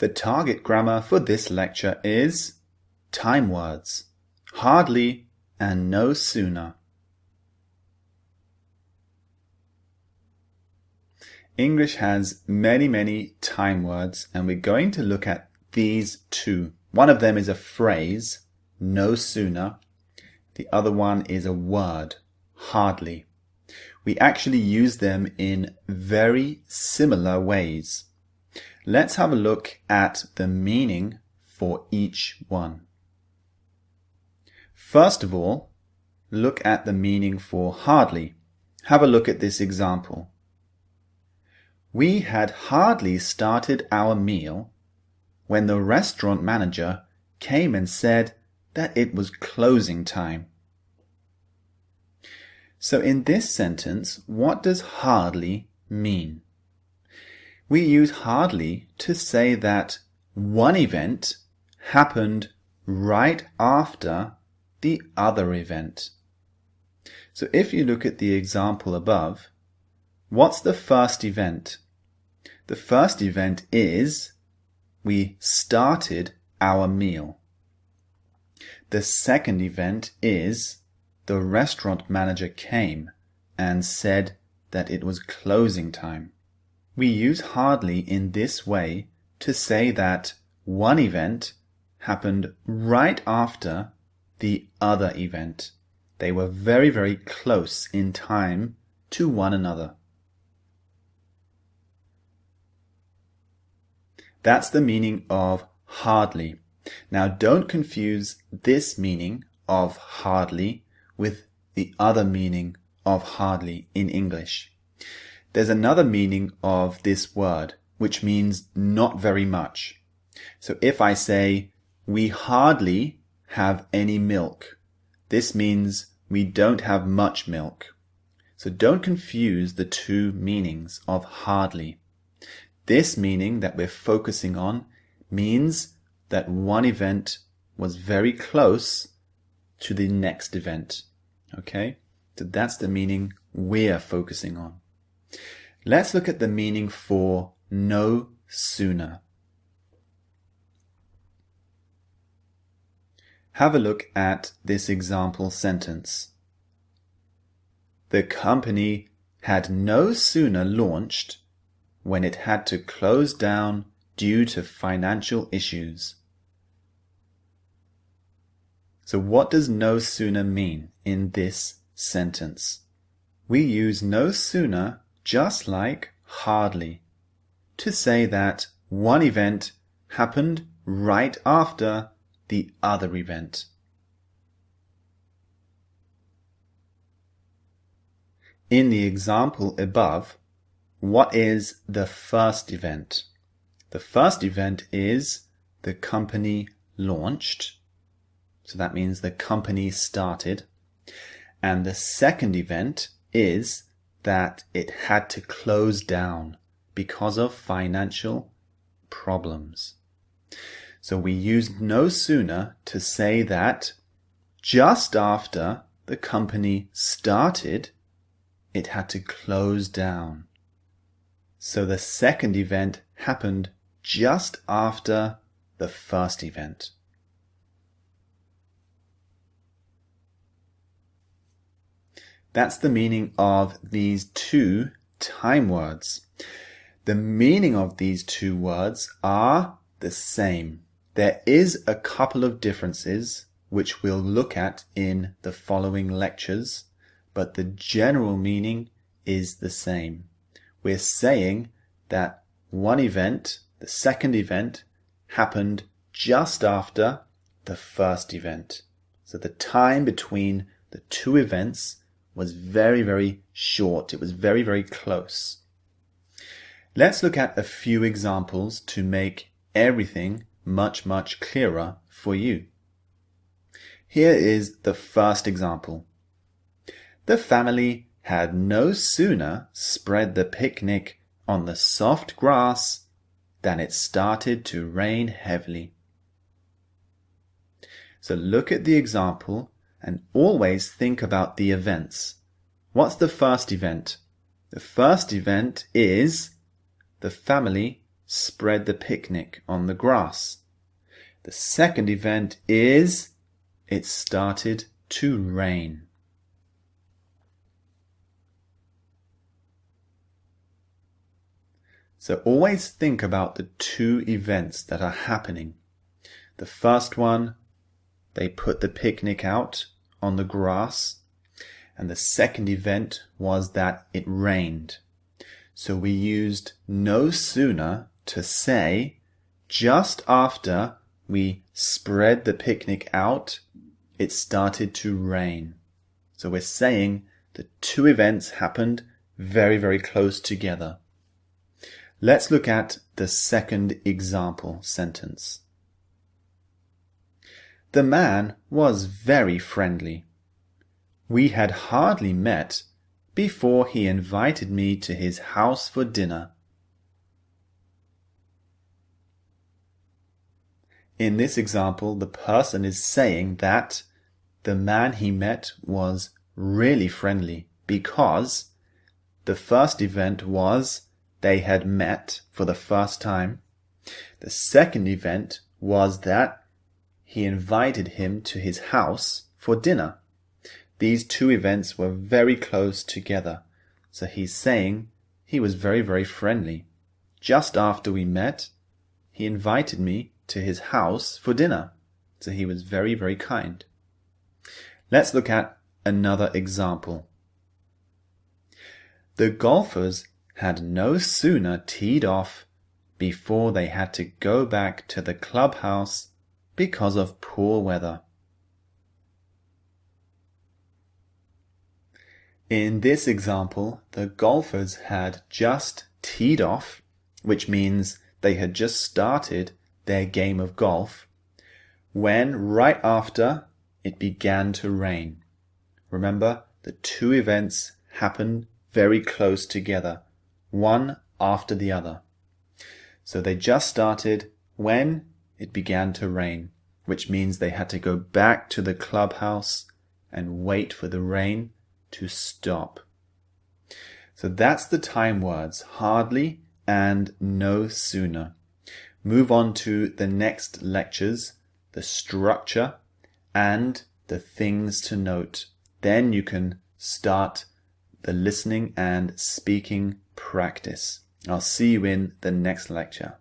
The target grammar for this lecture is time words, hardly and no sooner. English has many time words, and we're going to look at these two. One of them is a phrase, no sooner. The other one is a word, hardly. We actually use them in very similar ways. Let's have a look at the meaning for each one. First of all, look at the meaning for hardly. Have a look at this example. We had hardly started our meal when the restaurant manager came and said that it was closing time. So in this sentence, what does hardly mean? We use hardly to say that one event happened right after the other event. So if you look at the example above, what's the first event? The first event is we started our meal. The second event is the restaurant manager came and said that it was closing time. We use hardly in this way to say that one event happened right after the other event. They were very close in time to one another. That's the meaning of hardly. Now don't confuse this meaning of hardly with the other meaning of hardly in English. There's another meaning of this word, which means not very much. So if I say, we hardly have any milk, this means we don't have much milk. So don't confuse the two meanings of hardly. This meaning that we're focusing on means that one event was very close to the next event. Okay? So that's the meaning we're focusing on. Let's look at the meaning for no sooner. Have a look at this example sentence. The company had no sooner launched when it had to close down due to financial issues. So what does no sooner mean in this sentence? We use no sooner just like hardly to say that one event happened right after the other event. In the example above, what is the first event? The first event is the company launched. So that means the company started. And the second event is that it had to close down because of financial problems. So we use no sooner to say that just after the company started, it had to close down. So the second event happened just after the first event. That's the meaning of these two time words. The meaning of these two words are the same. There is a couple of differences which we'll look at in the following lectures, but the general meaning is the same. We're saying that one event, the second event, happened just after the first event. So the time between the two events was very short. It was very close. Let's look at a few examples to make everything much clearer for you. Here is the first example. The family had no sooner spread the picnic on the soft grass than it started to rain heavily. So look at the example and always think about the events. What's the first event? The first event is the family spread the picnic on the grass. The second event is it started to rain. So always think about the two events that are happening. The first one, they put the picnic out on the grass. And the second event was that it rained. So we used no sooner to say just after we spread the picnic out, it started to rain. So we're saying the two events happened very, very close together. Let's look at the second example sentence. The man was very friendly. We had hardly met before he invited me to his house for dinner. In this example, the person is saying that the man he met was really friendly because the first event was they had met for the first time. The second event was that he invited him to his house for dinner. These two events were very close together. So he's saying he was very, very friendly. Just after we met, he invited me to his house for dinner. So he was very, very kind. Let's look at another example. The golfers had no sooner teed off before they had to go back to the clubhouse because of poor weather. In this example, the golfers had just teed off, which means they had just started their game of golf, when right after it began to rain. Remember, the two events happened very close together, one after the other. So they just started when it began to rain, which means they had to go back to the clubhouse and wait for the rain to stop. So that's the time words, hardly and no sooner. Move on to the next lectures, the structure and the things to note. Then you can start the listening and speaking practice. I'll see you in the next lecture.